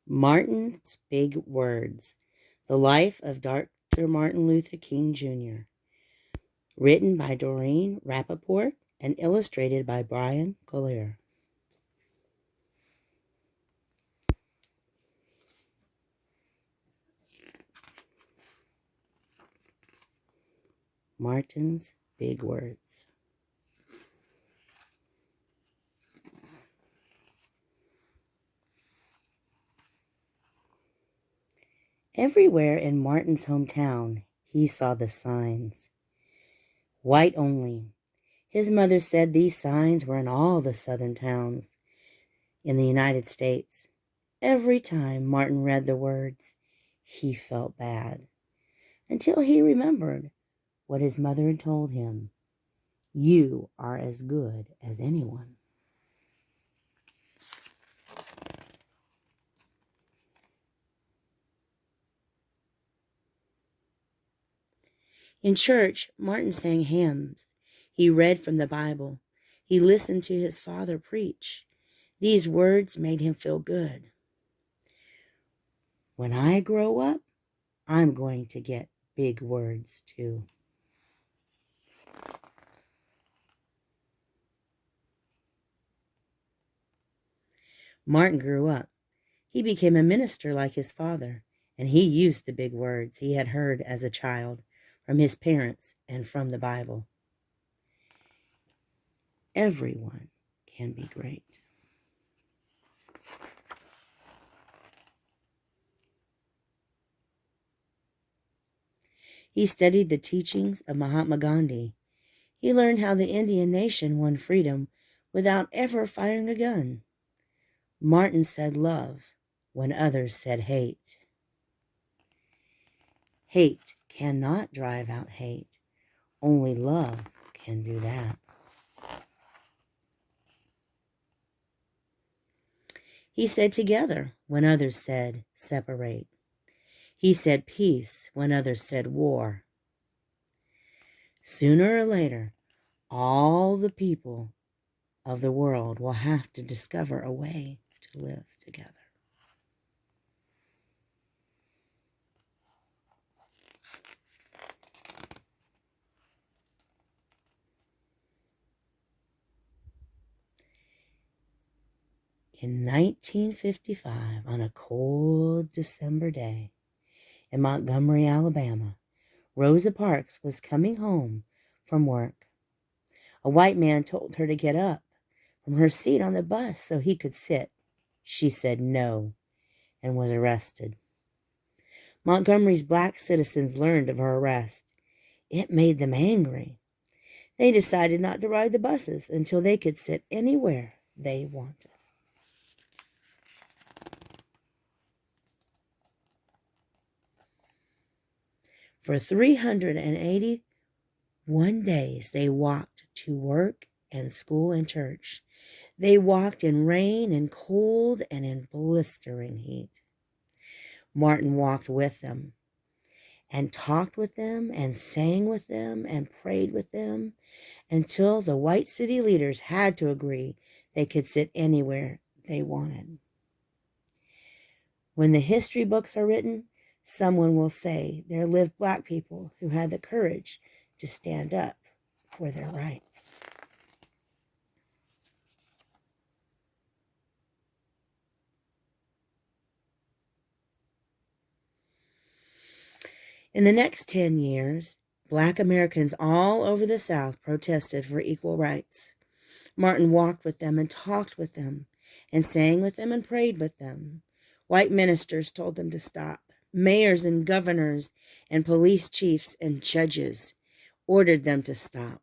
Martin's Big Words, The Life of Dr. Martin Luther King Jr., written by Doreen Rappaport and illustrated by Bryan Collier. Martin's Big Words. Everywhere in Martin's hometown, he saw the signs. White only. His mother said these signs were in all the southern towns in the United States. Every time Martin read the words, he felt bad, until he remembered what his mother had told him. You are as good as anyone. In church, Martin sang hymns. He read from the Bible. He listened to his father preach. These words made him feel good. When I grow up, I'm going to get big words too. Martin grew up. He became a minister like his father, and he used the big words he had heard as a child from his parents and from the Bible. Everyone can be great. He studied the teachings of Mahatma Gandhi. He learned how the Indian nation won freedom without ever firing a gun. Martin said love when others said hate. Hate cannot drive out hate. Only love can do that. He said together when others said separate. He said peace when others said war. Sooner or later, all the people of the world will have to discover a way to live together. In 1955, on a cold December day in Montgomery, Alabama, Rosa Parks was coming home from work. A white man told her to get up from her seat on the bus so he could sit. She said no and was arrested. Montgomery's black citizens learned of her arrest. It made them angry. They decided not to ride the buses until they could sit anywhere they wanted. For 381 days, they walked to work and school and church. They walked in rain and cold and in blistering heat. Martin walked with them and talked with them and sang with them and prayed with them until the white city leaders had to agree they could sit anywhere they wanted. When the history books are written, someone will say there lived black people who had the courage to stand up for their rights. In the next 10 years, black Americans all over the South protested for equal rights. Martin walked with them and talked with them and sang with them and prayed with them. White ministers told them to stop. Mayors and governors and police chiefs and judges ordered them to stop.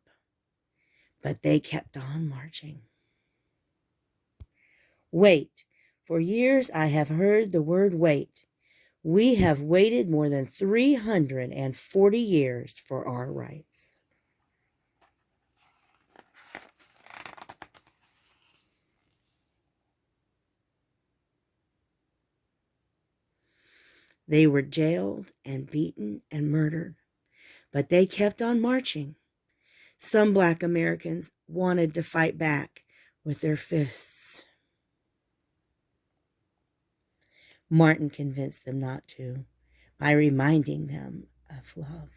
But they kept on marching. Wait. For years I have heard the word wait. We have waited more than 340 years for our rights. They were jailed and beaten and murdered, but they kept on marching. Some black Americans wanted to fight back with their fists. Martin convinced them not to by reminding them of love.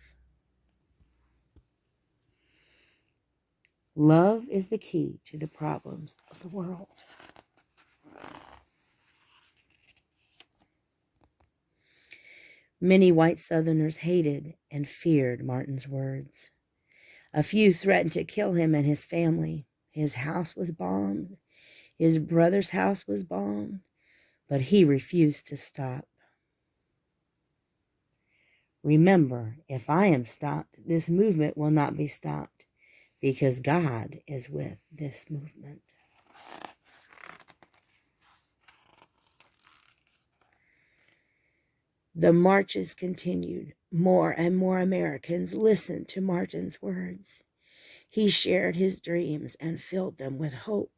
Love is the key to the problems of the world. Many white Southerners hated and feared Martin's words. A few threatened to kill him and his family. His house was bombed. His brother's house was bombed. But he refused to stop. Remember, if I am stopped, this movement will not be stopped, because God is with this movement. The marches continued. More and more Americans listened to Martin's words. He shared his dreams and filled them with hope.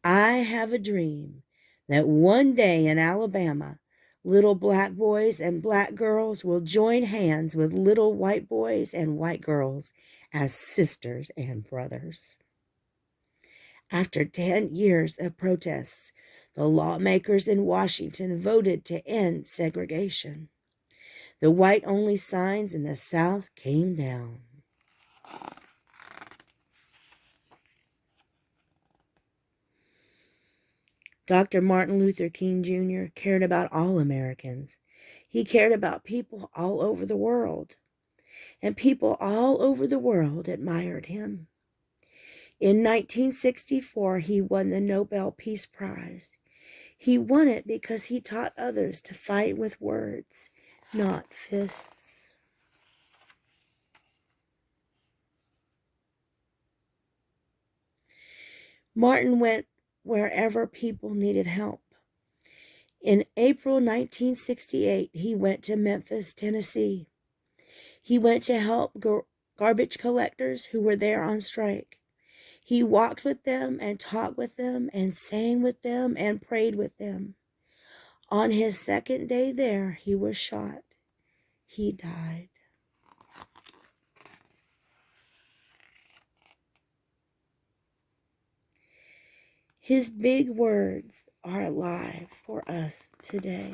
I have a dream that one day in Alabama, little black boys and black girls will join hands with little white boys and white girls as sisters and brothers. After 10 years of protests, the lawmakers in Washington voted to end segregation. The white-only signs in the South came down. Dr. Martin Luther King Jr. cared about all Americans. He cared about people all over the world. And people all over the world admired him. In 1964, he won the Nobel Peace Prize. He won it because he taught others to fight with words, not fists. Martin went wherever people needed help. In April 1968, he went to Memphis, Tennessee. He went to help garbage collectors who were there on strike. He walked with them and talked with them and sang with them and prayed with them. On his second day there, he was shot. He died. His big words are alive for us today.